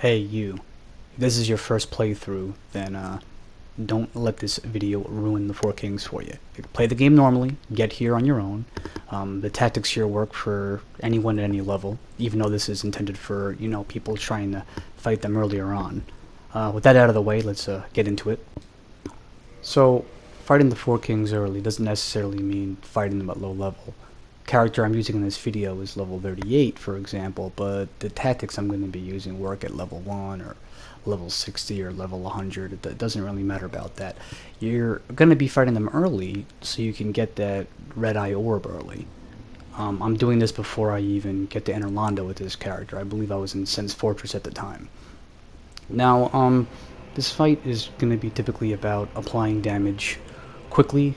Hey you, if this is your first playthrough, then don't let this video ruin the Four Kings for you. You can play the game normally, get here on your own. The tactics here work for anyone at any level, even though this is intended for, people trying to fight them earlier on. With that out of the way, let's get into it. So, fighting the Four Kings early doesn't necessarily mean fighting them at low level. Character I'm using in this video is level 38, for example, but the tactics I'm going to be using work at level 1 or level 60 or level 100. It doesn't really matter about that. You're going to be fighting them early so you can get that red eye orb early. I'm doing this before I even get to enter Londo with this character. I believe I was in Sen's Fortress at the time. Now, this fight is going to be typically about applying damage quickly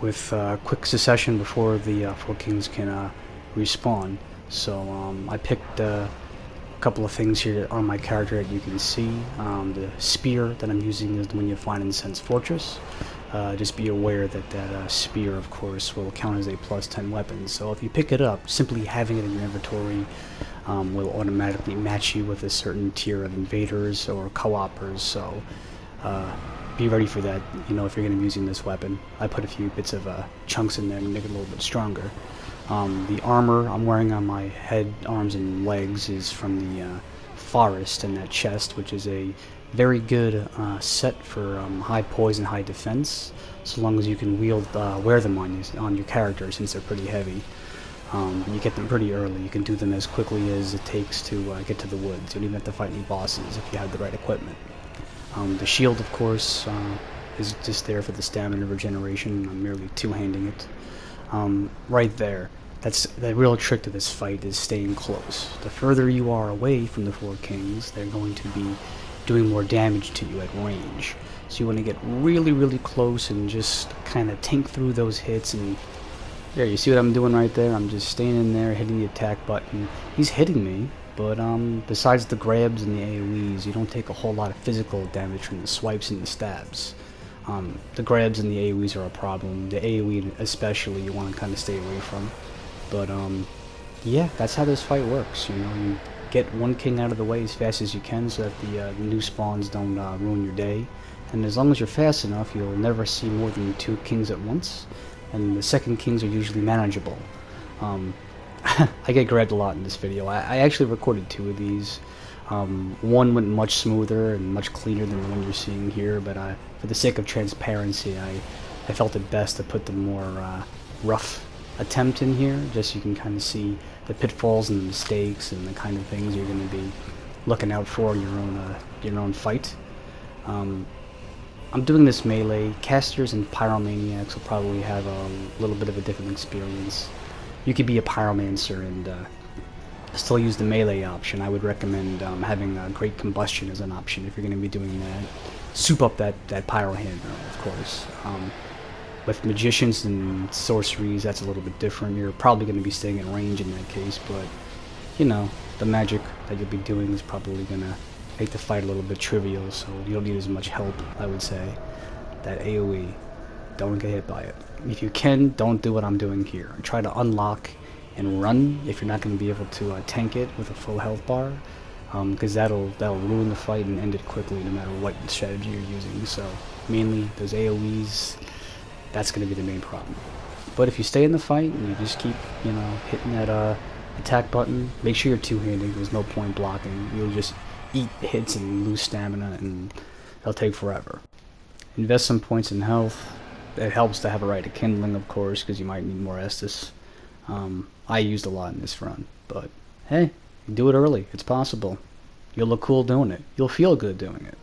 with quick succession before the Four Kings can respawn. So I picked a couple of things here on my character that you can see. The spear that I'm using is the one you find in Sen's Fortress. Just be aware that that spear, of course, will count as a plus 10 weapon. So if you pick it up, simply having it in your inventory will automatically match you with a certain tier of invaders or co-opers. So be ready for that, if you're going to be using this weapon. I put a few bits of chunks in there to make it a little bit stronger. The armor I'm wearing on my head, arms, and legs is from the forest in that chest, which is a very good set for high poison, high defense, so long as you can wear them on your character, since they're pretty heavy. You get them pretty early. You can do them as quickly as it takes to get to the woods. You don't even have to fight any bosses if you have the right equipment. The shield, of course, is just there for the stamina regeneration. I'm merely two-handing it. Right there. That's the real trick to this fight, is staying close. The further you are away from the Four Kings, they're going to be doing more damage to you at range. So you want to get really, really close and just kind of tank through those hits. And there, you see what I'm doing right there? I'm just staying in there, hitting the attack button. He's hitting me. But besides the grabs and the AoEs, you don't take a whole lot of physical damage from the swipes and the stabs. The grabs and the AoEs are a problem. The AoE especially you want to kind of stay away from. But yeah, that's how this fight works. You get one king out of the way as fast as you can so that the new spawns don't ruin your day. And as long as you're fast enough, you'll never see more than 2 kings at once. And the second kings are usually manageable. I get grabbed a lot in this video. I actually recorded 2 of these. One went much smoother and much cleaner than the one you're seeing here, but for the sake of transparency, I felt it best to put the more rough attempt in here, just so you can kind of see the pitfalls and the mistakes and the kind of things you're going to be looking out for in your own fight. I'm doing this melee. Casters and pyromaniacs will probably have a little bit of a different experience. You could be a pyromancer and still use the melee option. I would recommend having Great Combustion as an option if you're going to be doing that. Soup up that pyro hammer, of course. With magicians and sorceries, that's a little bit different. You're probably going to be staying in range in that case, but the magic that you'll be doing is probably going to make the fight a little bit trivial, so you don't need as much help, I would say. That AoE, don't get hit by it. If you can, don't do what I'm doing here. Try to unlock and run if you're not going to be able to tank it with a full health bar, because that'll ruin the fight and end it quickly no matter what strategy you're using. So mainly those AoEs, that's going to be the main problem. But if you stay in the fight and you just keep hitting that attack button, make sure you're two-handing. There's no point blocking. You'll just eat hits and lose stamina, and it'll take forever. Invest some points in health. It helps to have a right to kindling, of course, because you might need more Estus. I used a lot in this run, but hey, do it early. It's possible. You'll look cool doing it. You'll feel good doing it.